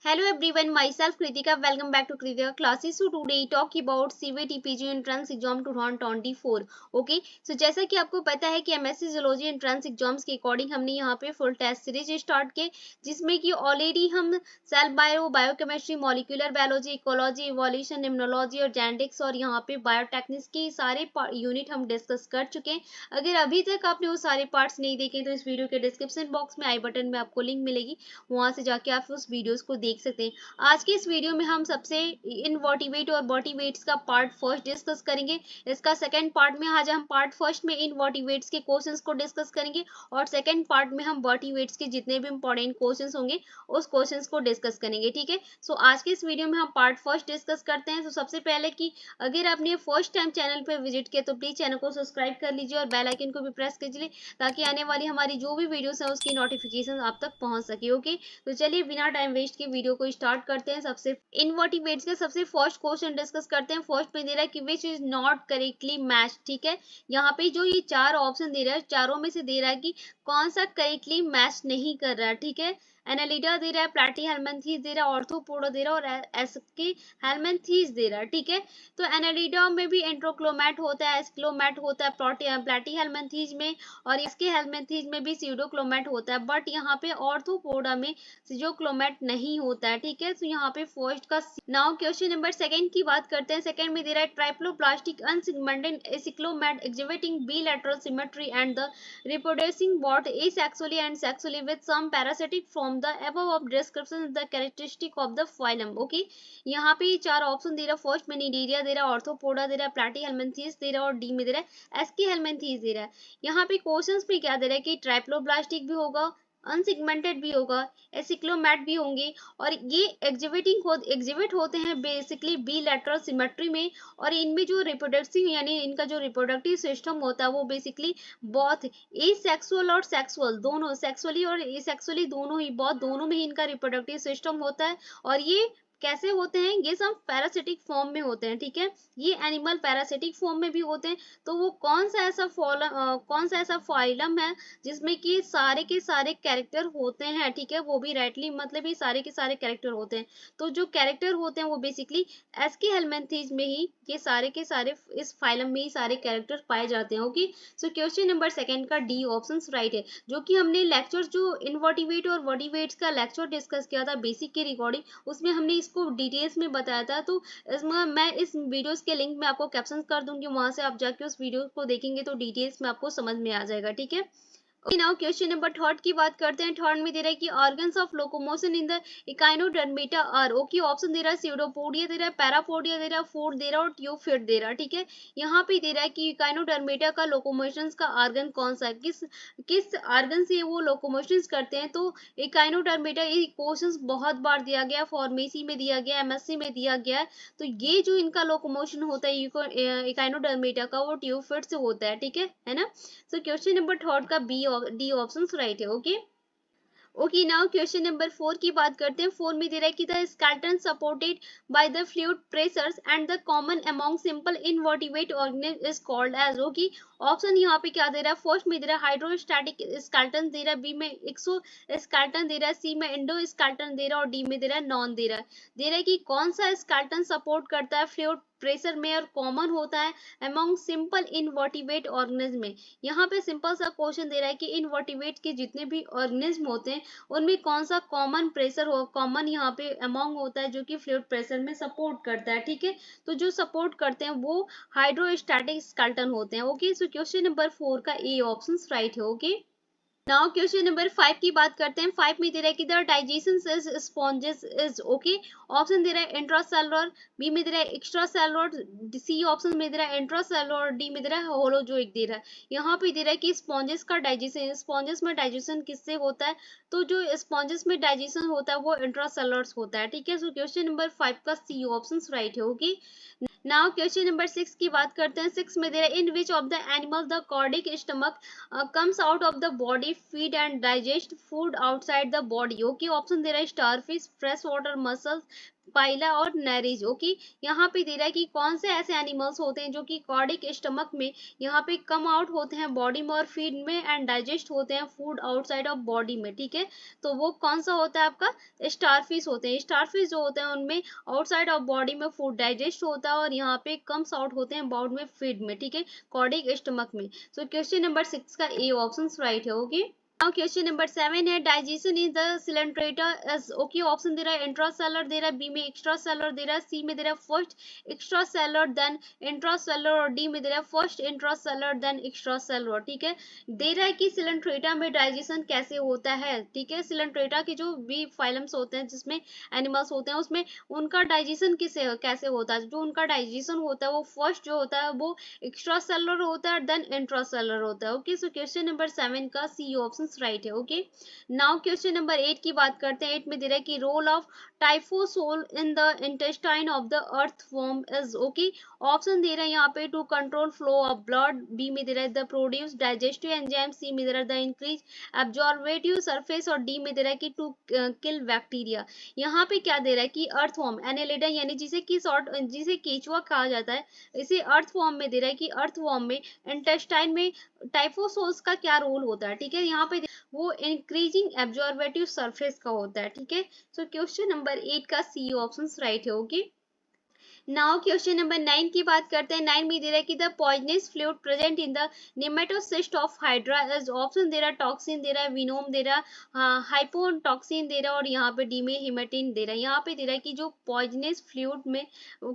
Hello everyone, myself Kritika. Welcome back to Kritika classes. So today talk about CVT PG entrance exam 2024. Okay, so जैसा कि आपको पता है कि MSc Zoology entrance exams के according हमने यहाँ पे फुल टेस्ट सीरीज स्टार्ट किए, जिसमें कि ऑलरेडी हम cell bio, biochemistry, molecular biology, ecology, evolution, immunology और जेनेटिक्स और यहाँ पे बायोटेक्निक्स के सारे यूनिट हम डिस्कस कर चुके हैं। अगर अभी तक आपने वो सारे पार्ट्स नहीं देखे तो इस वीडियो के डिस्क्रिप्शन बॉक्स में आई बटन में आपको लिंक मिलेगी, वहां से जाके आप उस वीडियोस को देख सकते हैं। आज के इस वीडियो में हम सबसे इनवर्टिवेट और वर्टिवेट्स का पार्ट फर्स्ट डिस्कस करेंगे। इसका सेकंड पार्ट में आज हम पार्ट फर्स्ट में इनवर्टिवेट्स के क्वेश्चंस को डिस्कस करेंगे और सेकंड पार्ट में हम वर्टिवेट्स के जितने भी इंपॉर्टेंट क्वेश्चंस होंगे उस क्वेश्चंस को डिस्कस करेंगे। ठीक है, सो आज के इस वीडियो में हम पार्ट फर्स्ट डिस्कस करते हैं। तो सबसे पहले कि अगर आपने फर्स्ट टाइम चैनल पर विजिट किया तो प्लीज चैनल को सब्सक्राइब कर लीजिए और बेल आइकन को भी प्रेस कीजिए ताकि आने वाली हमारी जो भी वीडियोस है उसकी नोटिफिकेशन आप तक पहुंच सके। ओके, तो चलिए बिना टाइम वेस्ट के वीडियो को स्टार्ट करते हैं। सबसे इनवर्टिवेट्स का सबसे फर्स्ट क्वेश्चन डिस्कस करते हैं। फर्स्ट में दे रहा है कि which is not correctly match. ठीक है, यहाँ पे जो ये चार ऑप्शन दे रहा है, चारों में से दे रहा है कि कौन सा करेक्टली मैच नहीं कर रहा है। ठीक है, एनालिडा दे रहा है, प्लैटीहेल्मिन्थेस दे रहा है, ऑर्थोपोडा दे रहा है और एस्केहेल्मिन्थेस दे रहा है। ठीक है, तो एनालिडा में भी एंट्रोक्लोमैट होता है, एस्क्लोमैट होता है प्लैटीहेल्मिन्थेस में, और इसके हेल्मिन्थेस में भी सीडोक्लोमैट होता है, बट यहाँ पे ऑर्थोपोडा में सीडोक्लोमैट नहीं होता है। ठीक है, तो यहाँ पे फर्स्ट का नाउ क्वेश्चन नंबर सेकंड की बात करते हैं। सेकंड में दे रहा है ट्राइप्लोप्लास्टिक unsegmented एसिक्लोमैट exhibiting bilateral symmetry and the reproducing both asexually and sexually with some parasitic from the above of description the characteristic of the phylum. Okay, यहाँ पे चार ऑप्शन दे रहा है। फर्स्ट में निडीरिया दे रहा है, ऑर्थोपोडा दे रहा है, प्लैटीहेल्मिन्थेस दे रहा है और डी में दे रहा है एस्केहेल्मिन्थेस दे रहा है। यहाँ पे क्वेश्चंस में क्या दे रहा है कि ट्राइप्लोब्लास्टिक भी होगा, अनसेगमेंटेड भी होगा, एसिक्लोमैट भी होंगे और ये एग्जिबिट होते हैं बेसिकली बिलैटरल सिमेट्री में, और इनमें जो रिप्रोडक्टिव यानी इनका जो रिप्रोडक्टिव सिस्टम होता है वो बेसिकली बहुत एसेक्सुअल और सेक्सुअल दोनों, सेक्सुअली और एसेक्सुअली दोनों ही, बहुत दोनों में ही इनका रिप्रोडक्टिव सिस्टम होता है। और ये कैसे होते हैं, ये सब पैरासिटिक फॉर्म में होते हैं। ठीक है, ये एनिमल पैरासिटिक फॉर्म में भी होते हैं। तो वो कौन सा ऐसा फाइलम है जिसमें कि सारे के सारे कैरेक्टर होते हैं। ठीक है, वो भी राइटली मतलब ये सारे के सारे कैरेक्टर होते हैं। तो जो कैरेक्टर होते हैं वो बेसिकली एस्केहेल्मिन्थेस में ही ये सारे के सारे, इस फाइलम में ही सारे कैरेक्टर पाए जाते हैं। Okay, so question number second का डी ऑप्शन राइट है। जो कि हमने लेक्चर जो इनवर्टिवेट और वर्टिवेट्स का लेक्चर डिस्कस किया था बेसिक के रिकॉर्डिंग, उसमें हमने इसको डिटेल्स में बताया था। तो इसमें मैं इस वीडियोस के लिंक में आपको कैप्शन कर दूंगी, वहां से आप जाके उस वीडियो को देखेंगे तो डिटेल्स में आपको समझ में आ जाएगा। ठीक है, okay, now question number third की बात करते हैं। थर्ड में दे रहा है कि organs of locomotion in the echinodermata are. Okay, option दे रहा है स्यूडोपोडिया दे रहा है, पैरापोडिया दे रहा है, फूड दे रहा है और ट्यूबफिट दे रहा है। ठीक है, यहाँ पे दे रहा है कि इकाइनोडर्मेटा का लोकोमोशन का ऑर्गन कौन सा है, किस किस ऑर्गन से वो लोकोमोशन करते हैं। तो इकाइनोडर्मेटा, ये क्वेश्चंस बहुत बार दिया गया, फार्मेसी में दिया गया, एमएससी में दिया गया है। तो ये जो इनका लोकोमोशन होता है इकाइनोडर्मेटा का, वो ट्यूबफिट से होता है। ठीक है ना। सो क्वेश्चन नंबर थर्ड का बी डी ऑप्शन राइट है। Okay, okay, now question number four की बात करते हैं। फोर में दे रहा है कि the skeleton supported by the fluid pressures and the common among simple invertebrate organism is called as. Okay, option यहाँ पे क्या दे रहा है, फर्स्ट में दे रहा है हाइड्रोस्टैटिक स्केलेटन दे रहा है, बी में एक्सो स्केलेटन दे रहा है, सी में इंडो स्केलेटन दे रहा है और डी में दे रहा है नॉन दे रहा है। दे रहा है कि कौन सा स्केलेटन सपोर्ट करता है फ्लूइड प्रेशर में और कॉमन होता है अमंग सिंपल इनवर्टिब्रेट ऑर्गेनिज्म में। यहाँ पे सिंपल सा क्वेश्चन दे रहा है कि इनवर्टिब्रेट के जितने भी ऑर्गेनिज्म होते हैं उनमें कौन सा कॉमन प्रेशर हो, कॉमन यहाँ पे अमोंग होता है जो कि फ्लूइड प्रेशर में सपोर्ट करता है। ठीक है, तो जो सपोर्ट करते हैं वो हाइड्रोस्टैटिक स्केलेटन होते हैं। Okay, so question number four का ए ऑप्शन राइट है। Okay, now question number five की बात करते हैं। फाइव में दे रहा है कि the digestion sponges is. Okay, option दे रहा है इंट्रासेलुलर, बी में दे रहा है एक्स्ट्रा सेलुलर, सी ऑप्शन में दे रहा है इंट्रासेलुलर, डी में दे रहा है होलोजोइक दे रहा है। यहाँ पे दे रहा है कि स्पॉन्जेस का डाइजेशन, स्पॉन्जेस में डाइजेशन किससे होता है, तो जो स्पॉन्जेस में डाइजेशन होता है वो इंट्रासेलुलर होता है। ठीक है, सो क्वेश्चन नंबर फाइव का सी ऑप्शन राइट है। Okay, now question number six की बात करते हैं। सिक्स में दे रहा है in which of the animal the cardiac stomach comes out of the body, feed and digest food outside the body. Okay, option दे रहा है starfish, fresh water mussels, pila और नैरिज। ओके, यहाँ पे दे रहा है कि कौन से ऐसे एनिमल्स होते हैं जो कि कॉर्डिक स्टमक में यहाँ पे कम आउट होते हैं बॉडी में और फीड में एंड डाइजेस्ट होते हैं फूड आउटसाइड ऑफ बॉडी में। ठीक है, तो वो कौन सा होता है आपका स्टारफिश होते हैं। स्टारफिश जो होते हैं उनमें आउटसाइड ऑफ बॉडी में फूड डाइजेस्ट होता है और यहाँ पे कम्स आउट होते हैं बाउड में फीड में। ठीक है, कॉर्डिक स्टमक में। सो क्वेश्चन नंबर 6 का ए ऑप्शन राइट है। ओके, नाउ क्वेश्चन नंबर 7 है digestion in the coelenterata is. Okay, option दे रहा है इंट्रासेलर दे रहा है, बी में एक्स्ट्रा सेलर दे रहा है, सी में दे रहा है first extracellular then intracellular और डी में दे रहा है first intracellular then extracellular. ठीक है, दे रहा है कि सिलेंट्रेटा में डाइजेशन कैसे होता है। ठीक है, सिलेंट्रेटा के जो बी फाइलम्स होते हैं जिसमें एनिमल्स होते हैं उसमें उनका डाइजेशन कैसे होता है। जो उनका डाइजेशन होता है वो फर्स्ट जो होता है वो एक्स्ट्रा सेलर होता है देन इंट्रासेलर होता है। ओके, सो क्वेश्चन नंबर 7 का सी ऑप्शन राइट है। ओके, नाउ क्वेश्चन नंबर 8 की बात करते हैं। 8 में दे रहा है कि role of typhlosole in the intestine of the earthworm is. Okay, option दे रहा है यहाँ पे to control flow of blood, B में दे रहा है the produce digestive enzyme, C में दे रहा है द इंक्रीज एब्जॉर्वेटिव सरफेस और डी में दे रहा है कि टू किल बैक्टीरिया। यहाँ पे क्या दे रहा है कि अर्थवर्म एनेलिडा यानी जिसे केचुआ कहा जाता है, इसे अर्थवर्म में दे रहा है कि अर्थवर्म में इंटेस्टाइन में टाइफोसोल्स का क्या रोल होता है। ठीक है, यहाँ पे वो इंक्रीजिंग एब्जॉर्वेटिव सरफेस का होता है। ठीक है, सो क्वेश्चन नंबर 8 का सी ऑप्शन राइट है। ओके, नाउ क्वेश्चन नंबर 9 की बात करते हैं। 9 में दे रहा है कि the poisonous fluid present in the nematocyst of hydra is. Option दे रहा है टॉक्सिन दे रहा है, विनोम दे रहा है, हाइपोटॉक्सिन दे रहा है और यहाँ पे डी में हिमेटिन दे रहा है। यहाँ पे दे रहा है कि जो पॉइजनस फ्लूइड में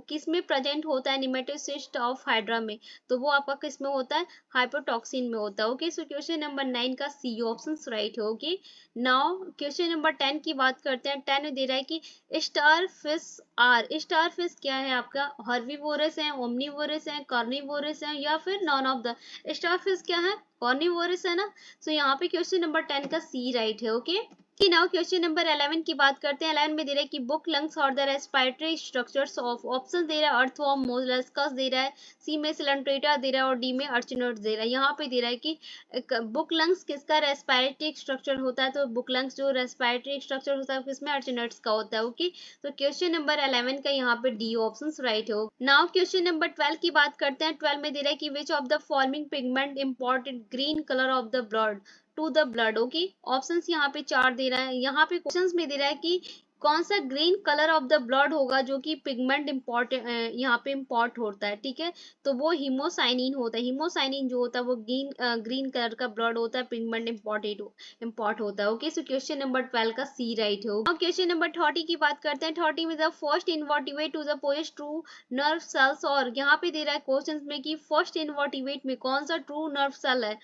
किस में प्रेजेंट होता है नेमेटोसिस्ट ऑफ हाइड्रा में, तो वो आपका किस में होता है हाइपोटॉक्सिन में होता है। ओके, सो क्वेश्चन नंबर 9 का सी ऑप्शन राइट है। ओके, नाउ क्वेश्चन नंबर 10 की बात करते हैं। 10 में दे रहा है कि स्टारफिश क्या है आपका हर्बीवोरस है, ओमनीवोरस है, कार्निवोरस है या फिर नॉन ऑफ द। स्टारफिश क्या है कार्निवोरस है ना। सो यहाँ पे क्वेश्चन नंबर 10 का सी राइट है। ओके, कि नाउ क्वेश्चन नंबर 11 की बात करते हैं। 11 में दे रहा है कि बुक लंग्स और the respiratory structures of. Option दे रहा है अर्थवर्म, मोलस्कस दे रहा है, सी में सिलेंट्रेटा दे रहा है और डी में अर्चिनोड्स दे रहा है। यहाँ पे दे रहा है कि बुक लंग्स किसका रेस्पिरेटरी स्ट्रक्चर होता है, तो बुक लंग्स जो रेस्पिरेटरी स्ट्रक्चर होता है किसमें अर्चिनोड्स का होता है। ओके, तो क्वेश्चन नंबर 11 का यहाँ पे डी ऑप्शन राइट हो। नाउ क्वेश्चन नंबर 12 की बात करते हैं। 12 में दे रहा है कि which of the forming pigment imported green colour of the blood to the blood. Okay, options यहाँ पे 4 दे रहा है। यहाँ पे क्वेश्चंस में दे रहा है कि कौन सा green colour of the blood होगा जो कि पिगमेंट इम्पोर्टेंट यहाँ पे इम्पोर्ट होता है। ठीक है, तो वो हीमोसाइनिन होता है। हीमोसाइनिन जो होता है वो ग्रीन कलर का ब्लड होता है, पिगमेंट इम्पोर्ट होता है। ओके, सो क्वेश्चन नंबर 12 का सी राइट हो। अब क्वेश्चन नंबर 30 की बात करते हैं। 30 में the first invertebrate to the possess true nerve cells, और यहाँ पे दे रहा है क्वेश्चन में कि फर्स्ट इनवर्टिब्रेट में कौन सा ट्रू नर्व सेल है।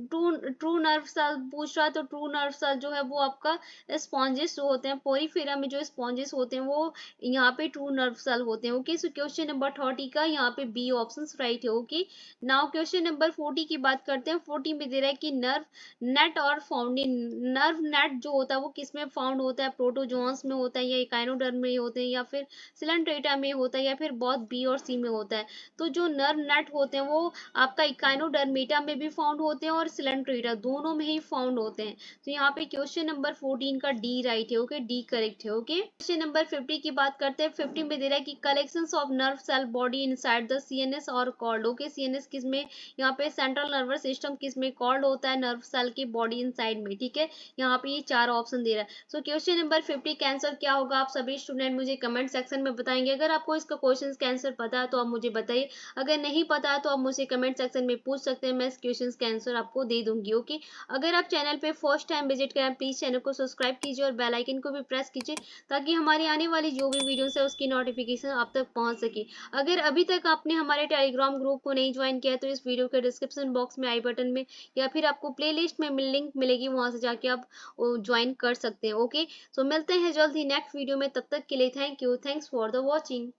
ट्रू नर्व सेल पूछ रहा है, तो ट्रू नर्व सेल जो है वो आपका स्पॉन्जेस जो होते हैं पोरीफेरा में जो स्पॉन्जेस होते हैं वो यहाँ पे ट्रू नर्व सेल होते हैं। ओके, सो क्वेश्चन नंबर 30 का यहाँ पे बी ऑप्शन राइट है। ओके, नाउ क्वेश्चन नंबर 40 की बात करते हैं। 40 में दे रहा है कि नर्व नेट और फाउंड इन। नर्व नेट जो होता है वो किस में फाउंड होता है, प्रोटोजोन्स में होता है या इकाइनोडर्म में होते हैं या फिर सिलेंट्रेटा में होता है या फिर बोथ बी और सी में होता है। तो जो नर्व नेट होते हैं वो आपका इकाइनोडर्मेटा में भी फाउंड होते हैं और सिलेंट्रेटा दोनों में ही फाउंड होते हैं। तो यहाँ पे क्वेश्चन नंबर 14 का डी राइट है। ओके, डी करेक्ट है। ओके, क्वेश्चन नंबर 50 की बात करते हैं। 50 में दे रहा है कि collections of nerve cell body inside the CNS are called. Okay, CNS किस में, यहाँ पे सेंट्रल नर्वस सिस्टम किस में कॉल्ड होता है, नर्व सेल की बॉडी इनसाइड में। ठीक है, यहाँ पे ये 4 ऑप्शन दे रहा है। सो क्वेश्चन नंबर 50 का आंसर क्या होगा आप सभी स्टूडेंट मुझे कमेंट सेक्शन में बताएंगे। अगर आपको इसका क्वेश्चन का आंसर पता है तो आप मुझे बताइए, अगर नहीं पता है तो आप मुझे कमेंट सेक्शन में पूछ सकते हैं, मैं इस क्वेश्चन का आंसर आपको दे दूंगी। ओके, अगर आप चैनल पे फर्स्ट टाइम विजिट करें प्लीज चैनल को सब्सक्राइब कीजिए और बेल आइकन को भी प्रेस कीजिए ताकि हमारी आने वाली जो भी वीडियोस है उसकी नोटिफिकेशन आप तक पहुंच सके। अगर अभी तक आपने हमारे टेलीग्राम ग्रुप को नहीं ज्वाइन किया तो इस वीडियो के डिस्क्रिप्शन बॉक्स में आई बटन में या फिर आपको प्लेलिस्ट में लिंक मिलेगी, वहां से जाके आप ज्वाइन कर सकते हैं। ओके, सो मिलते हैं जल्द ही नेक्स्ट वीडियो में, तब तक के लिए thank you, thanks for the watching.